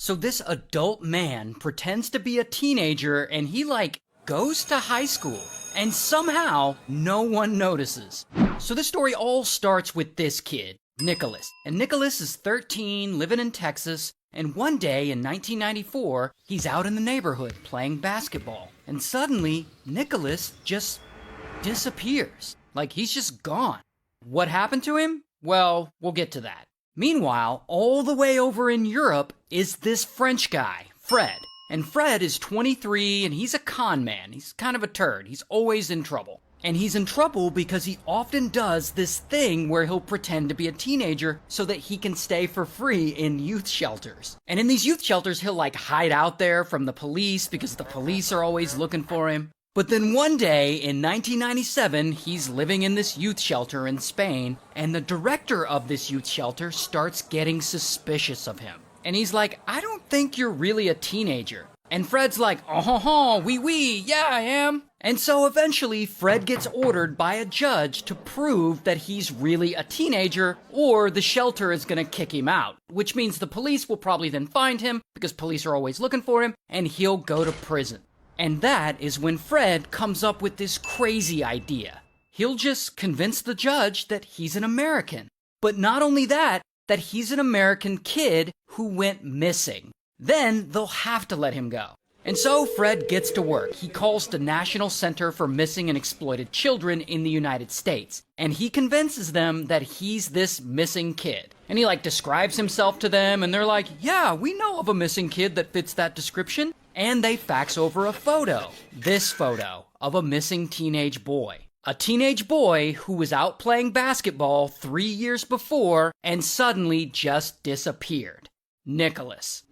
So this adult man pretends to be a teenager and he goes to high school and somehow no one notices. So this story all starts with this kid, Nicholas. And Nicholas is 13, living in Texas, and one day in 1994, he's out in the neighborhood playing basketball. And suddenly, Nicholas just disappears. He's just gone. What happened to him? Well, we'll get to that. Meanwhile, all the way over in Europe is this French guy, Fred. And Fred is 23 and he's a con man. He's kind of a turd. He's always in trouble. And he's in trouble because he often does this thing where he'll pretend to be a teenager so that he can stay for free in youth shelters. And in these youth shelters, he'll hide out there from the police because the police are always looking for him. But then one day in 1997, he's living in this youth shelter in Spain, and the director of this youth shelter starts getting suspicious of him. And he's like, I don't think you're really a teenager. And Fred's like, oh, oui, yeah, I am. And so eventually, Fred gets ordered by a judge to prove that he's really a teenager, or the shelter is gonna kick him out. Which means the police will probably then find him, because police are always looking for him, and he'll go to prison. And that is when Fred comes up with this crazy idea. He'll just convince the judge that he's an American. But not only that he's an American kid who went missing. Then they'll have to let him go. And so Fred gets to work. He calls the National Center for Missing and Exploited Children in the United States. And he convinces them that he's this missing kid. And he describes himself to them and they're like, yeah, we know of a missing kid that fits that description. And they fax over a photo. This photo of a missing teenage boy. A teenage boy who was out playing basketball 3 years before and suddenly just disappeared. Nicholas.